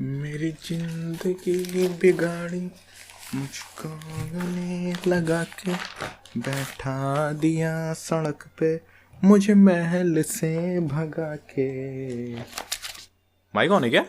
मेरी जिंदगी बिगाड़ी मुझको गले लगा के बैठा दिया सड़क पे मुझे महल से भगा के। भाई कौन है क्या?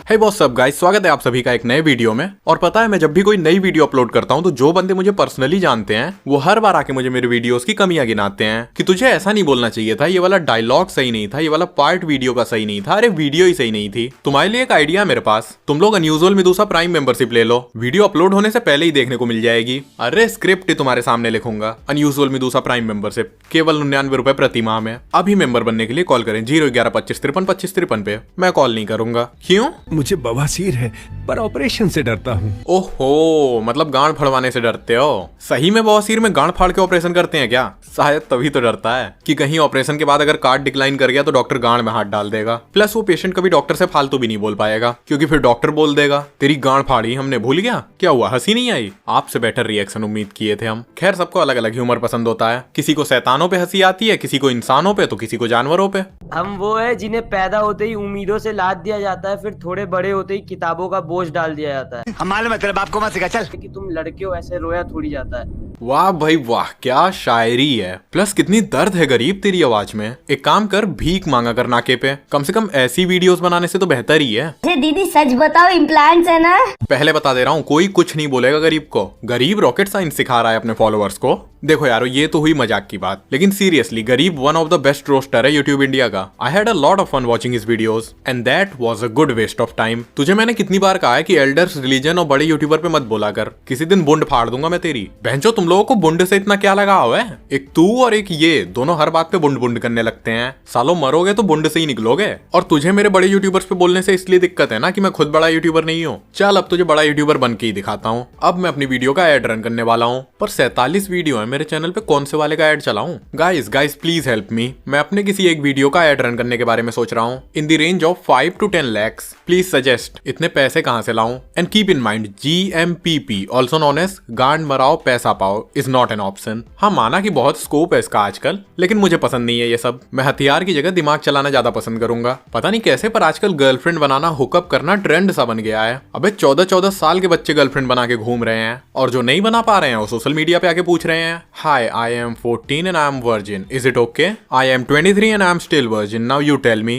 हे व्हाट्स अप गाइस, स्वागत है आप सभी का एक नए वीडियो में। और पता है मैं जब भी कोई नई वीडियो अपलोड करता हूँ तो जो बंदे मुझे पर्सनली जानते हैं वो हर बार आके मुझे मेरे वीडियोस की कमियां गिनाते हैं कि तुझे ऐसा नहीं बोलना चाहिए था, ये वाला डायलॉग सही नहीं था, ये वाला पार्ट वीडियो का सही नहीं था, अरे वीडियो ही सही नहीं थी। तुम्हारे लिए एक आइडिया है मेरे पास, तुम लोग अनयूजुअल मेडूसा प्राइम मेंबरशिप ले लो, वीडियो अपलोड होने से पहले ही देखने को मिल जाएगी। अरे स्क्रिप्ट ही तुम्हारे सामने लिखूंगा। अनयूजुअल मेडूसा प्राइम मेंबरशिप केवल 99 रुपए प्रति माह में। अभी मेंबर बनने के लिए कॉल करें 01125532553 पे। मैं कॉल नहीं करूंगा। क्यों? मुझे बवासीर है पर ऑपरेशन से डरता हूँ। ओहो, मतलब गांड फड़वाने से डरते हो? सही में बवासीर में गांड फाड़ के ऑपरेशन करते हैं क्या? शायद तभी तो डरता है कि कहीं ऑपरेशन के बाद अगर कार्ड डिक्लाइन कर गया तो डॉक्टर गांड में हाथ डाल देगा। प्लस वो पेशेंट कभी डॉक्टर से फालतू भी नहीं बोल पाएगा क्योंकि फिर डॉक्टर बोल देगा तेरी गांड फाड़ी हमने, भूल गया क्या हुआ, हंसी नहीं आई? आपसे बेटर रिएक्शन उम्मीद किए थे हम। खैर, सबको अलग अलग ह्यूमर पसंद होता है। किसी को शैतानों पे हंसी आती है, किसी को इंसानों पे, तो किसी को जानवरों पे। हम वो है जिन्हें पैदा होते ही उम्मीदों से लाद दिया जाता है, फिर थोड़े बड़े होते ही किताबों का बोझ डाल दिया जाता है। हमारे मतलब आपको मत सिखा, चल कि तुम लड़के हो ऐसे रोया थोड़ी जाता है। वाह भाई वाह, क्या शायरी है। प्लस कितनी दर्द है गरीब तेरी आवाज में। एक काम कर, भीख मांगा कर नाके पे। कम से कम ऐसी वीडियोस बनाने से तो बेहतर ही है। दीदी सच बताओ, इम्प्लांट्स है ना? पहले बता दे रहा हूँ, कोई कुछ नहीं बोलेगा गरीब को। गरीब रॉकेट साइंस सिखा रहा है अपने फॉलोअर्स को। देखो यारो, ये तो हुई मजाक की बात, लेकिन सीरियसली गरीब one of the best roaster है यूट्यूब इंडिया का। I had a lot of fun watching his videos and that was a good waste of time. तुझे मैंने कितनी बार कहा है कि एल्डर्स, रिलीजन और बड़े यूट्यूबर पे मत बोला कर, किसी दिन बुंड फाड़ दूंगा मैं तेरी। बहनचो, तुम लोगों को बुंड से इतना क्या लगा हुआ है? एक तू और एक ये दोनों हर बात पे बुंड बुंड करने लगते हैं। सालों मरोगे तो बुंड से ही निकलोगे। और तुझे मेरे बड़े यूट्यूबर्स पे बोलने से इसलिए दिक्कत है ना कि मैं खुद बड़ा यूट्यूबर नहीं हूँ। चल अब तुझे बड़ा यूट्यूबर बन के ही दिखाता हूँ। अब मैं अपनी वीडियो का एड रन करने वाला हूँ, पर 47 वीडियो है मेरे चैनल पे, कौन से वाले का एड चलाऊं? Guys please help me. मैं अपने किसी एक वीडियो का एड रन करने के बारे में सोच रहा हूँ in the range of 5 to 10 lakhs। Please suggest इतने पैसे कहां से लाऊं? And keep in mind GMPP also known as गांड मराओ पैसा पाओ इज नॉट एन ऑप्शन। हाँ, माना कि बहुत स्कोप है इसका आजकल, लेकिन मुझे पसंद नहीं है ये सब। मैं हथियार की जगह दिमाग चलाना ज्यादा पसंद करूंगा। पता नहीं कैसे, पर आजकल गर्लफ्रेंड बनाना, हुकअप करना ट्रेंड सा बन गया है। अबे 14-14 साल के बच्चे गर्लफ्रेंड बना के घूम रहे हैं, और जो नहीं बना पा रहे हैं वो सोशल मीडिया पे आके पूछ रहे हैं, हाय I am 14 and I am virgin. Is it okay? I am 23 and I am still virgin. Now you tell me.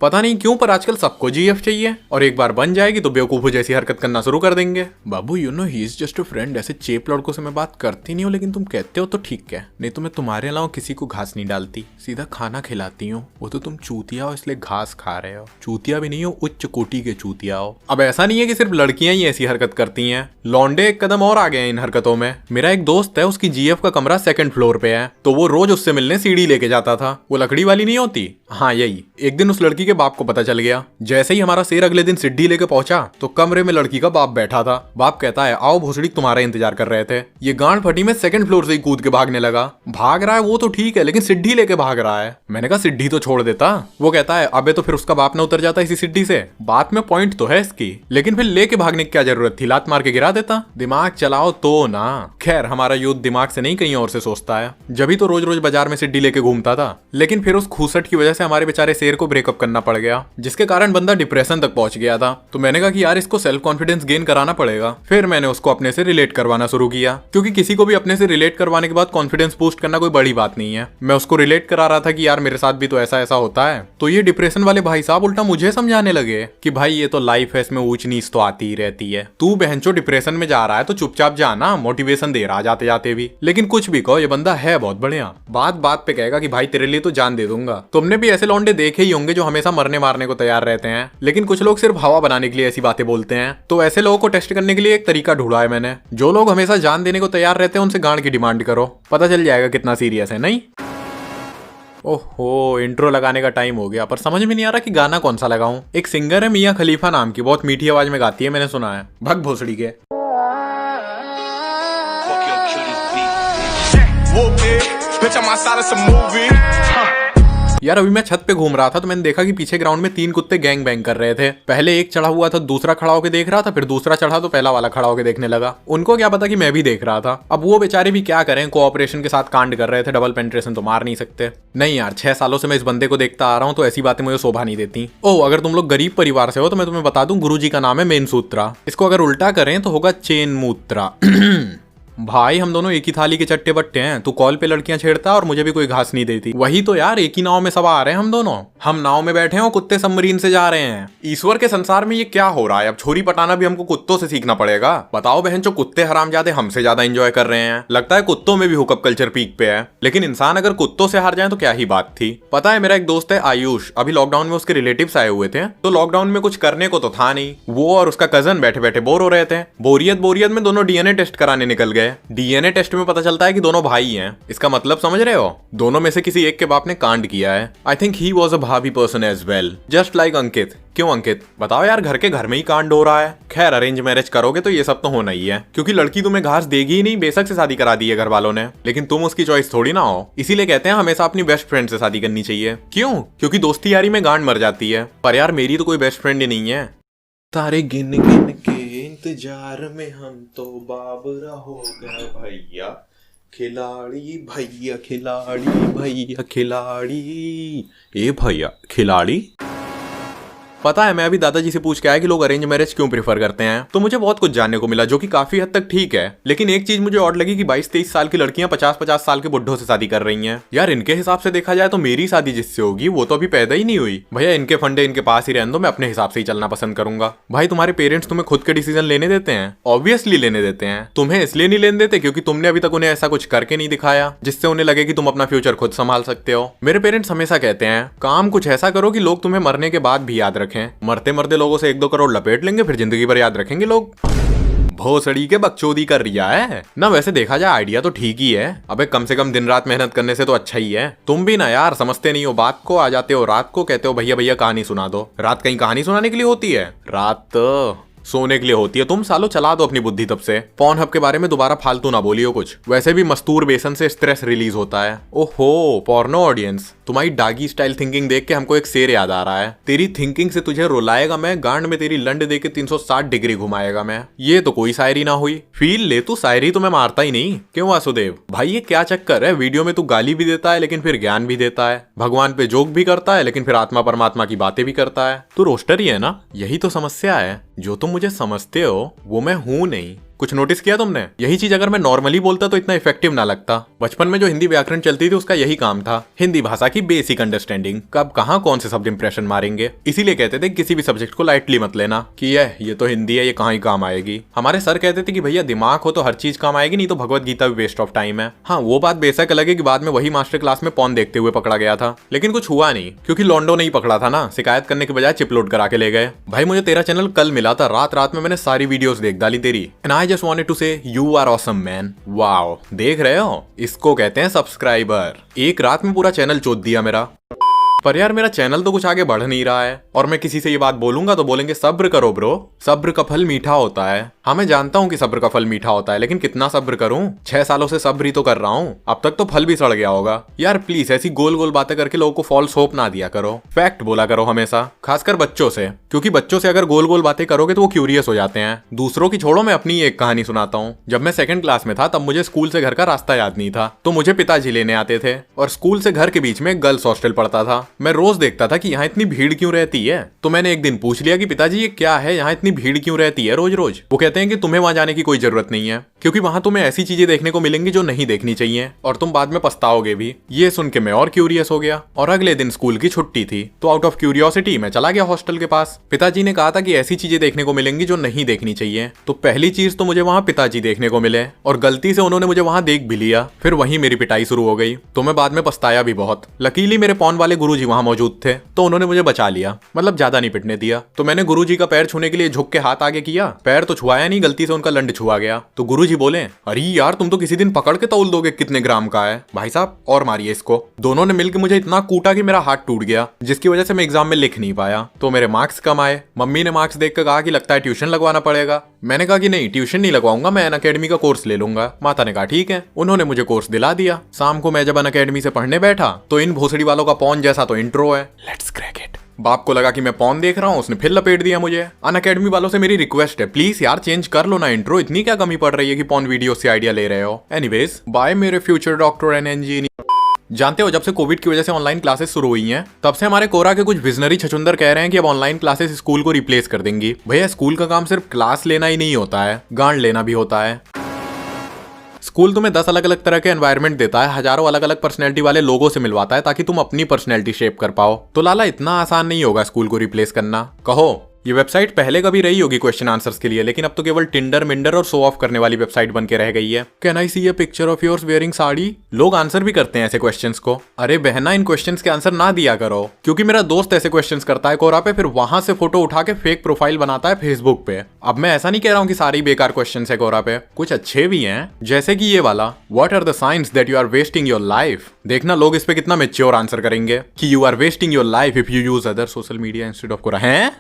पता नहीं क्यों पर आजकल सबको GF चाहिए, और एक बार बन जाएगी तो बेवकूफों जैसी हरकत करना शुरू कर देंगे। बाबू you know he is just a friend. ऐसे चेप लड़कों से मैं बात करती नहीं हूँ, लेकिन तुम कहते हो तो ठीक है, नहीं तो मैं तुम्हारे अलावा किसी को घास नहीं डालती, सीधा खाना खिलाती हूँ। वो तो तुम चूतिया हो इसलिए घास खा रहे हो। चूतिया भी नहीं हो, उच्च कोटि के चूतिया हो। अब ऐसा नहीं है कि सिर्फ लड़कियां ही ऐसी हरकत करती हैं, लौंडे एक कदम और आ गए हैं इन हरकतों में। मेरा एक दोस्त है, उसकी GF का कमरा 2nd फ्लोर पे है, तो वो रोज उससे मिलने सीढ़ी लेके जाता था। वो लकड़ी वाली नहीं होती, हाँ यही। एक दिन उस लड़की के बाप को पता चल गया। जैसे ही हमारा शेर अगले दिन सीढ़ी लेके पहुंचा तो कमरे में लड़की का बाप बैठा था। बाप कहता है, आओ भोसड़ी तुम्हारा इंतजार कर रहे थे। ये गांड फटी में 2nd फ्लोर से ही कूद के भागने लगा। भाग रहा है वो तो ठीक है, लेकिन सीढ़ी लेके भाग रहा है। मैंने कहा सीढ़ी तो छोड़ देता। वो कहता है, अबे तो फिर उसका बाप ना उतर जाता इसी सीढ़ी से। बात में पॉइंट तो है इसकी, लेकिन फिर लेके भागने की क्या जरूरत थी? लात मार के गिरा देता। दिमाग चलाओ तो ना। खैर, हमारा यूथ दिमाग से नहीं कहीं और से सोचता है, जब तो रोज रोज बाजार में सीढ़ी लेके घूमता था। लेकिन फिर उस खूसट की वजह से हमारे बेचारे शेर को ब्रेकअप करना पड़ गया, जिसके कारण बंदा डिप्रेशन तक पहुंच गया था। तो मैंने कहा कि यार इसको सेल्फ कॉन्फिडेंस गेन कराना पड़ेगा। फिर मैंने उसको अपने से रिलेट करवाना शुरू किया, क्योंकि किसी को भी अपने से रिलेट करवाने के बाद कॉन्फिडेंस बूस्ट करना कोई बड़ी बात नहीं है। मैं उसको रिलेट करा रहा था कि यार मेरे साथ भी तो ऐसा ऐसा होता है। तो ये डिप्रेशन वाले भाई साहब उल्टा मुझे समझाने लगे कि भाई ये तो लाइफ है, इसमें ऊंच नीच तो आती ही रहती है। तू बहनचो डिप्रेशन में जा रहा है तो चुपचाप जाना, मोटिवेशन दे रहा जाते जाते भी। लेकिन कुछ भी कहो, ये बंदा है बहुत बढ़िया। बात बात पे कहेगा कि भाई तेरे लिए तो जान दे दूंगा। तुमने भी ऐसे लौंडे देखे ही होंगे जो हमेशा मरने मारने को तैयार रहते हैं, लेकिन कुछ लोग सिर्फ हवा बनाने के लिए ऐसी बातें बोलते हैं। तो ऐसे लोगों को टेस्ट करने के लिए एक तरीका ढूंढा है मैंने। जो लोग हमेशा जान देने को तैयार रहते हैं उनसे गांड की डिमांड करो, पता चल जाएगा कितना सीरियस है। नहीं? ओहो, इंट्रो लगाने का टाइम हो गया, पर समझ में नहीं आ रहा कि गाना कौन सा लगाऊं। एक सिंगर है मियां खलीफा नाम की, बहुत मीठी आवाज में गाती है, मैंने सुना है। भग भोसड़ी के। यार अभी मैं छत पे घूम रहा था तो मैंने देखा कि पीछे ग्राउंड में 3 कुत्ते गैंग बैंग कर रहे थे। पहले एक चढ़ा हुआ था, दूसरा खड़ा होकर देख रहा था, फिर दूसरा चढ़ा तो पहला वाला खड़ा होकर देखने लगा। उनको क्या पता कि मैं भी देख रहा था। अब वो बेचारे भी क्या करें, कोऑपरेशन के साथ कांड कर रहे थे। डबल पेनिट्रेशन तो मार नहीं सकते। नहीं यार, 6 सालों से मैं इस बंदे को देखता आ रहा हूँ तो ऐसी बातें मुझे शोभा नहीं देती। ओह, अगर तुम लोग गरीब परिवार से हो तो मैं तुम्हें बता दूं, गुरुजी का नाम है मेनसूत्रा। इसको अगर उल्टा करें तो होगा चेन मूत्रा। भाई हम दोनों एक ही थाली के चट्टे बट्टे हैं। तू कॉल पे लड़कियां छेड़ता और मुझे भी कोई घास नहीं देती। वही तो यार, एक ही नाव में सवार हैं हम दोनों। हम नाव में बैठे हैं और कुत्ते सबमरीन से जा रहे हैं। ईश्वर के संसार में ये क्या हो रहा है? अब छोरी पटाना भी हमको कुत्तों से सीखना पड़ेगा। बताओ बहन, जो कुत्ते हरामजादे हमसे ज्यादा एंजॉय कर रहे हैं। लगता है कुत्तों में भी हुकअप कल्चर पीक पे है। लेकिन इंसान अगर कुत्तों से हार जाए तो क्या ही बात थी। पता है, मेरा एक दोस्त है आयुष, अभी लॉकडाउन में उसके रिलेटिव्स आए हुए थे तो लॉकडाउन में कुछ करने को तो था नहीं। वो और उसका कजन बैठे बैठे बोर हो रहे थे। बोरियत में दोनों डीएनए टेस्ट कराने निकल गए। डीएनए टेस्ट में पता चलता है कि दोनों भाई हैं। इसका मतलब समझ रहे हो? दोनों में से किसी एक के बाप ने कांड किया है। I think he was a bhabhi person as well, just like Ankit. क्यों अंकित? बताओ यार, घर में ही कांड हो रहा है। खैर, अरेंज मैरिज करोगे तो ये सब तो होना ही है, क्योंकि लड़की तुम्हें घास देगी ही नहीं, बेशक से शादी करा दी है घर वालों ने। लेकिन तुम उसकी चॉइस थोड़ी ना हो। इसीलिए कहते हैं हमेशा अपनी बेस्ट फ्रेंड से शादी करनी चाहिए। क्यों? क्योंकि दोस्ती यारी में गांड मर जाती है। पर यार मेरी तो कोई बेस्ट फ्रेंड ही नहीं है। तारे गिन गिन के इंतजार में हम तो बाबरा हो गए भैया। खिलाड़ी भैया, खिलाड़ी भैया, खिलाड़ी। ए भैया, खिलाड़ी। पता है, मैं अभी दादाजी से पूछ के आया कि लोग अरेंज मैरिज क्यों प्रेफर करते हैं, तो मुझे बहुत कुछ जानने को मिला, जो कि काफी हद तक ठीक है। लेकिन एक चीज मुझे और लगी कि 22-23 साल की लड़कियां 50-50 साल के बुढ़ों से शादी कर रही हैं। यार इनके हिसाब से देखा जाए तो मेरी शादी जिससे होगी वो तो अभी पैदा ही नहीं हुई। भैया इनके फंडे इनके पास ही रहने दो, मैं अपने हिसाब से ही चलना पसंद करूंगा। भाई तुम्हारे पेरेंट्स तुम्हें खुद के डिसीजन लेने देते हैं? ऑब्वियसली लेने देते हैं। तुम्हें इसलिए नहीं लेने देते क्योंकि तुमने अभी तक उन्हें ऐसा कुछ करके नहीं दिखाया जिससे उन्हें लगे कि तुम अपना फ्यूचर खुद संभाल सकते हो। मेरे पेरेंट्स हमेशा कहते हैं काम कुछ ऐसा करो कि लोग तुम्हें मरने के बाद भी याद रखें। मरते मरते लोगों से 1-2 करोड़ लपेट लेंगे, फिर जिंदगी भर याद रखेंगे लोग। भोसड़ी के बकचोदी कर रिया है ना। वैसे देखा जाए आइडिया तो ठीक ही है। अबे कम से कम दिन रात मेहनत करने से तो अच्छा ही है। तुम भी ना यार समझते नहीं हो बात को। आ जाते हो रात को, कहते हो भैया भैया कहानी सुना दो। रात कहीं कहानी सुनाने के लिए होती है? रात तो सोने के लिए होती है। तुम सालों चला दो अपनी बुद्धि तब से। पॉर्न हब के बारे में दोबारा फालतू ना बोलियो कुछ। वैसे भी मस्तूर बेसन से स्ट्रेस रिलीज होता है। ओहो पोर्नो ऑडियंस, तुम्हारी डागी स्टाइल थिंकिंग देख के हमको एक शेर याद आ रहा है। तेरी थिंकिंग से तुझे रुलाएगा मैं, गांड में तेरी लंड दे के 360 डिग्री घुमाएगा मैं। ये तो कोई शायरी ना हुई। फील ले तू, शायरी तो मैं मारता ही नहीं। क्यों वासुदेव भाई, ये क्या चक्कर है? वीडियो में तू गाली भी देता है लेकिन फिर ज्ञान भी देता है, भगवान पे जोक भी करता है लेकिन फिर आत्मा परमात्मा की बातें भी करता है। तू रोस्टर ही है ना? यही तो समस्या है। जो तुम मुझे समझते हो वो मैं हूं नहीं। कुछ नोटिस किया तुमने? यही चीज अगर मैं नॉर्मली बोलता तो इतना इफेक्टिव ना लगता। बचपन में जो हिंदी व्याकरण चलती थी उसका यही काम था, हिंदी भाषा की बेसिक अंडरस्टैंडिंग। कब कहां कौन से शब्द इंप्रेशन मारेंगे। इसीलिए कहते थे किसी भी सब्जेक्ट को लाइटली मत लेना कि ये तो हिंदी है, ये कहां ही काम आएगी। हमारे सर कहते थे कि भैया दिमाग हो तो हर चीज काम आएगी, नहीं तो भगवत गीता भी वेस्ट ऑफ टाइम है। हाँ वो बात बेशक अलग है कि बाद में वही मास्टर क्लास में पॉर्न देखते हुए पकड़ा गया था, लेकिन कुछ हुआ नहीं क्योंकि लॉन्डो नहीं पकड़ा था ना। शिकायत करने के बजाय चिपलोड करा के ले गए। भाई मुझे तेरा चैनल कल मिला था, रात में मैंने सारी वीडियोस देख डाली तेरी। And I just wanted to say You are awesome man. Wow, देख रहे हो, इसको कहते हैं सब्सक्राइबर। एक रात में पूरा चैनल चोद दिया मेरा। पर यार मेरा चैनल तो कुछ आगे बढ़ नहीं रहा है और मैं किसी से ये बात बोलूंगा तो बोलेंगे सब्र करो ब्रो, सब्र का फल मीठा होता है। हाँ मैं जानता हूँ कि सब्र का फल मीठा होता है, लेकिन कितना सब्र करूं? 6 सालों से सब्र ही तो कर रहा हूँ, अब तक तो फल भी सड़ गया होगा। यार प्लीज ऐसी गोल गोल बातें करके लोगों को फॉल्स होप ना दिया करो, फैक्ट बोला करो हमेशा, खासकर बच्चों से, क्योंकि बच्चों से अगर गोल गोल बातें करोगे तो वो क्यूरियस हो जाते हैं। दूसरों की छोड़ो, मैं अपनी एक कहानी सुनाता हूँ। जब मैं 2nd क्लास में था तब मुझे स्कूल से घर का रास्ता याद नहीं था, तो मुझे पिताजी लेने आते थे और स्कूल से घर के बीच में गर्ल्स हॉस्टल पड़ता था। मैं रोज देखता था कि यहाँ इतनी भीड़ क्यों रहती है, तो मैंने एक दिन पूछ लिया कि पिताजी ये क्या है, यहाँ इतनी भीड़ क्यों रहती है रोज रोज? वो कहते हैं कि तुम्हें वहां जाने की कोई जरूरत नहीं है, क्योंकि वहां तुम्हें ऐसी चीजें देखने को मिलेंगी जो नहीं देखनी चाहिए और तुम बाद में पछताओगे भी। ये सुन के मैं और क्यूरियस हो गया और अगले दिन स्कूल की छुट्टी थी तो आउट ऑफ क्यूरियोसिटी मैं चला गया हॉस्टल के पास। पिताजी ने कहा था कि ऐसी चीजें देखने को मिलेंगी जो नहीं देखनी चाहिए, तो पहली चीज तो मुझे वहां पिताजी देखने को मिले और गलती से उन्होंने मुझे वहां देख भी लिया। फिर वहीं मेरी पिटाई शुरू हो गई, तो मैं बाद में पछताया भी बहुत। लकीली मेरे पॉन वाले गुरुजी वहां मौजूद थे तो उन्होंने मुझे बचा लिया, मतलब ज्यादा नहीं पिटने दिया। तो मैंने गुरुजी का पैर छूने के लिए झुक के हाथ आगे किया, पैर तो छुआया नहीं, गलती से उनका लंड छुआ गया। तो गुरुजी बोले अरे यार तुम तो किसी दिन पकड़ के तौल दोगे कितने ग्राम का है। भाई साहब और मारिए इसको। दोनों ने मिलकर मुझे इतना कूटा कि मेरा हाथ टूट गया, जिसकी वजह से मैं एग्जाम में लिख नहीं पाया। तो मेरे मार्क्स कम आए। मम्मी ने मार्क्स देख कर कहा कि लगता है ट्यूशन लगवाना पड़ेगा। मैंने कहा कि नहीं, ट्यूशन नहीं लगवाऊंगा, मैं अनअकैडमी का कोर्स ले लूंगा। माता ने कहा ठीक है। उन्होंने मुझे कोर्स दिला दिया। शाम को मैं जब अनअकैडमी से पढ़ने बैठा तो इन भोसड़ी वालों का पौन जैसा तो इंट्रो है, लेट्स क्रैक इट। बाप को लगा कि मैं पॉन देख रहा हूँ, उसने फिर लपेट दिया मुझे। अनअकैडमी वालों से मेरी रिक्वेस्ट है, प्लीज यार चेंज कर लो ना इंट्रो, इतनी क्या कमी पड़ रही है कि पॉन वीडियो से आइडिया ले रहे हो। एनीवेज, बाय मेरे फ्यूचर डॉक्टर एंड इंजीनियर। जानते हो, जब से कोविड की वजह से ऑनलाइन क्लासेस शुरू हुई हैं, तब से हमारे कोरा के कुछ विजनरी छछुंदर कह रहे हैं कि अब ऑनलाइन क्लासेस स्कूल को रिप्लेस कर देंगी। भैया, स्कूल का काम सिर्फ क्लास लेना ही नहीं होता है, गांड लेना भी होता है। स्कूल तुम्हें 10 अलग अलग तरह के एनवायरनमेंट देता है, हजारों अलग अलग पर्सनैलिटी वाले लोगों से मिलवाता है ताकि तुम अपनी पर्सनैलिटी शेप कर पाओ। तो लाला, इतना आसान नहीं होगा स्कूल को रिप्लेस करना। कहो, ये वेबसाइट पहले कभी रही होगी क्वेश्चन आंसर्स के लिए, लेकिन अब तो केवल टिंडर मिंडर और शो ऑफ करने वाली वेबसाइट बन के रह गई है। Can I see a picture of yours wearing sari? लोग आंसर भी करते हैं ऐसे क्वेश्चंस को। अरे बहना, इन क्वेश्चंस के आंसर ना दिया करो, क्योंकि मेरा दोस्त ऐसे क्वेश्चंस करता है कोरा पे, फिर वहां से फोटो उठा के फेक प्रोफाइल बनाता है फेसबुक पे। अब मैं ऐसा नहीं कह रहा हूँ कि सारी बेकार क्वेश्चंस है कोरा पे, कुछ अच्छे भी हैं, जैसे कि ये वाला, what are the science that you are wasting your life? देखना लोग इस पे कितना मेच्योर आंसर करेंगे कि you are wasting your life if you use other social media instead of Quora. हैं?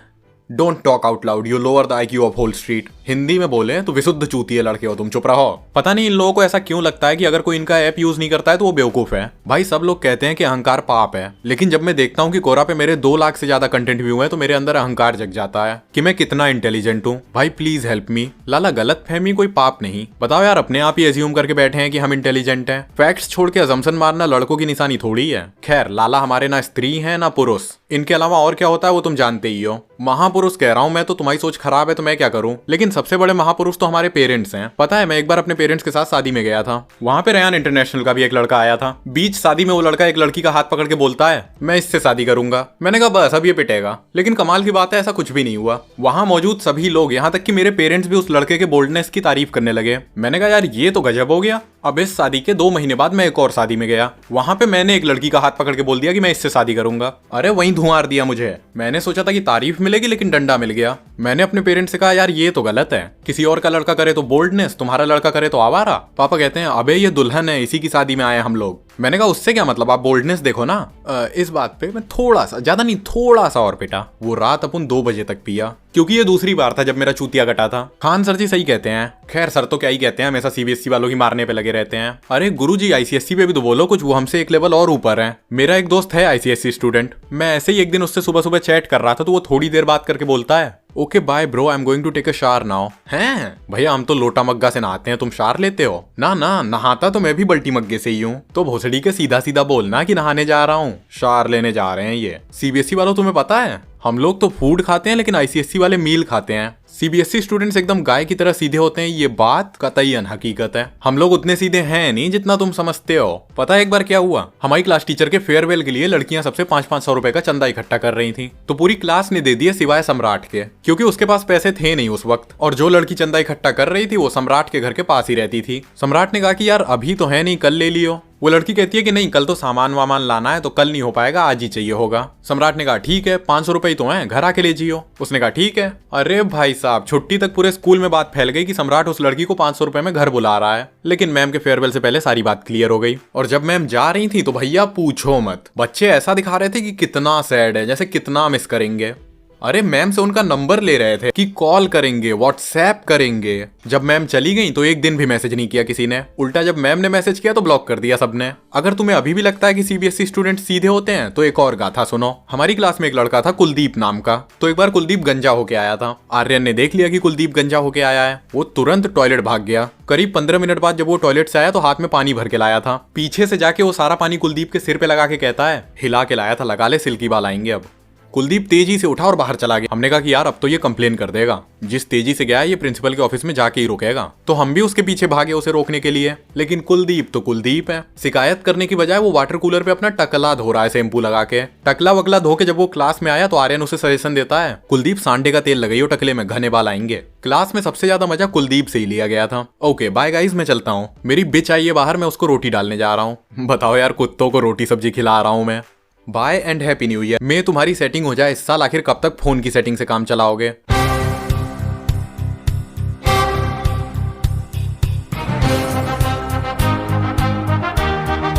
Don't talk out loud, you lower the IQ of whole street. Hindi में बोले तो विशुद्ध चूतिए लड़के हो तुम, चुप रहो। पता नहीं इन लोगों को ऐसा क्यों लगता है कि अगर कोई इनका ऐप यूज नहीं करता है तो वो बेवकूफ है। भाई, सब लोग कहते हैं कि अहंकार पाप है, लेकिन जब मैं देखता हूँ कि कोरा पे मेरे 2 लाख से ज्यादा कंटेंट व्यू है तो मेरे अंदर अहंकार जग जाता है कि मैं कितना इंटेलिजेंट हूँ। भाई प्लीज हेल्प मी। लाला, गलत फहमी कोई पाप नहीं। बताओ यार, अपने आप ही एज्यूम करके बैठे हैं कि हम इंटेलिजेंट हैं। फैक्ट्स छोड़ के अजम्पशन मारना लड़कों की निशानी थोड़ी है। खैर लाला, हमारे ना स्त्री है ना पुरुष, इनके अलावा और क्या होता है वो तुम जानते ही हो। महापुरुष कह रहा हूँ मैं, तो तुम्हारी सोच खराब है तो मैं क्या करूं। लेकिन सबसे बड़े महापुरुष तो हमारे पेरेंट्स हैं। पता है, मैं एक बार अपने पेरेंट्स के साथ शादी में गया था, वहां पे रेयान इंटरनेशनल का भी एक लड़का आया था। बीच शादी में वो लड़का एक लड़की का हाथ पकड़ के बोलता है, मैं इससे शादी करूंगा। मैंने कहा बस अब ये पिटेगा। लेकिन कमाल की बात है, ऐसा कुछ भी नहीं हुआ। वहां मौजूद सभी लोग, यहाँ तक कि मेरे पेरेंट्स भी उस लड़के के बोल्डनेस की तारीफ करने लगे। मैंने कहा यार ये तो गजब हो गया। अब इस शादी के 2 महीने बाद मैं एक और शादी में गया, वहां पे मैंने एक लड़की का हाथ पकड़ के बोल दिया कि मैं इससे शादी करूंगा। अरे वहीं धुआं दिया मुझे। मैंने सोचा था कि तारीफ मिलेगी, लेकिन डंडा मिल गया। मैंने अपने पेरेंट्स से कहा यार ये तो गलत है, किसी और का लड़का करे तो बोल्डनेस, तुम्हारा लड़का करे तो आवारा। पापा कहते हैं अबे ये दुल्हन है, इसी की शादी में आए हम लोग। मैंने कहा उससे क्या मतलब, आप बोल्डनेस देखो ना। इस बात पे मैं थोड़ा सा, ज्यादा नहीं थोड़ा सा और पिटा। वो रात अपन 2 बजे तक पिया, क्योंकि ये दूसरी बार था जब मेरा चूतिया कटा था। खान सर जी सही कहते हैं। खैर सर तो क्या ही कहते हैं, हमेशा CBSE वालों की मारने पे लगे रहते हैं। अरे गुरुजी, ICSE पे भी तो बोलो कुछ, वो हमसे एक लेवल और ऊपर है। मेरा एक दोस्त है ICSE स्टूडेंट, मैं ऐसे ही एक दिन उससे सुबह सुबह चैट कर रहा था तो वो थोड़ी देर बात करके बोलता है, okay bye bro, I am going to take a shower now. हैं भैया, हम तो लोटा मग्गा से नहाते हैं, तुम शावर लेते हो? ना ना, नहाता तो मैं भी बल्टी मग्गे से ही हूँ। तो भोसड़ी के सीधा सीधा बोलना कि नहाने जा रहा हूँ, शावर लेने जा रहे हैं। ये CBSE वालों तुम्हें पता है, हम लोग तो फूड खाते हैं लेकिन ICSE वाले मील खाते हैं। CBSE स्टूडेंट्स एकदम गाय की तरह सीधे होते हैं, ये बात कतईन हकीकत है। हम लोग उतने सीधे हैं नहीं जितना तुम समझते हो। पता है एक बार क्या हुआ, हमारी क्लास टीचर के फेयरवेल के लिए लड़कियां सबसे 500-500 रुपए का चंदा इकट्ठा कर रही थी, तो पूरी क्लास ने दे दिया सिवाय सम्राट के, क्योंकि उसके पास पैसे थे नहीं उस वक्त। और जो लड़की चंदा इकट्ठा कर रही थी वो सम्राट के घर के पास ही रहती थी। सम्राट ने कहा कि यार अभी तो है नहीं, कल ले लियो। वो लड़की कहती है कि नहीं, कल तो सामान वामान लाना है तो कल नहीं हो पाएगा, आज ही चाहिए होगा। सम्राट ने कहा ठीक है, 500 रुपए तो हैं, घर आके ले जियो। उसने कहा ठीक है। अरे भाई साहब, छुट्टी तक पूरे स्कूल में बात फैल गई कि सम्राट उस लड़की को 500 रुपए में घर बुला रहा है। लेकिन मैम के फेयरवेल से पहले सारी बात क्लियर हो गई। और जब मैम जा रही थी तो भैया पूछो मत, बच्चे ऐसा दिखा रहे थे कि कितना सैड है, जैसे कितना मिस करेंगे। अरे मैम से उनका नंबर ले रहे थे कि कॉल करेंगे, व्हाट्सएप करेंगे। जब मैम चली गई तो एक दिन भी मैसेज नहीं किया किसी ने, उल्टा जब मैम ने मैसेज किया तो ब्लॉक कर दिया सबने। अगर तुम्हें अभी भी लगता है कि CBSE स्टूडेंट सीधे होते हैं तो एक और गाथा सुनो। हमारी क्लास में एक लड़का था कुलदीप नाम का, तो एक बार कुलदीप गंजा होके आया था। आर्यन ने देख लिया कि कुलदीप गंजा होके आया है, वो तुरंत टॉयलेट भाग गया। करीब 15 मिनट बाद जब वो टॉयलेट से आया तो हाथ में पानी भर के लाया था। पीछे से जाके वो सारा पानी कुलदीप के सिर पे लगा के कहता है, हिला के लाया था, लगा ले, सिल्की बाल आएंगे अब। कुलदीप तेजी से उठा और बाहर चला गया। हमने कहा कि यार अब तो ये कंप्लेन कर देगा, जिस तेजी से गया है ये प्रिंसिपल के ऑफिस में जाके ही रुकेगा। तो हम भी उसके पीछे भागे उसे रोकने के लिए, लेकिन कुलदीप तो कुलदीप है। शिकायत करने की बजाय वो वाटर कूलर पे अपना टकला धो रहा है शैम्पू लगा के। टकला वकला धो के जब वो क्लास में आया तो आर्यन उसे सजेशन देता है, कुलदीप सांडे का तेल लगाइयो टकले में, घने बाल आएंगे। क्लास में सबसे ज्यादा मजा कुलदीप से ही लिया गया था। ओके बाय गाइस, मैं चलता हूँ, मेरी बिच आई है बाहर, मैं उसको रोटी डालने जा रहा हूँ। बताओ यार, कुत्तों को रोटी सब्जी खिला रहा हूँ मैं। Bye and happy new year. मैं तुम्हारी सेटिंग हो जाए इस साल, आखिर कब तक फोन की सेटिंग से काम चलाओगे?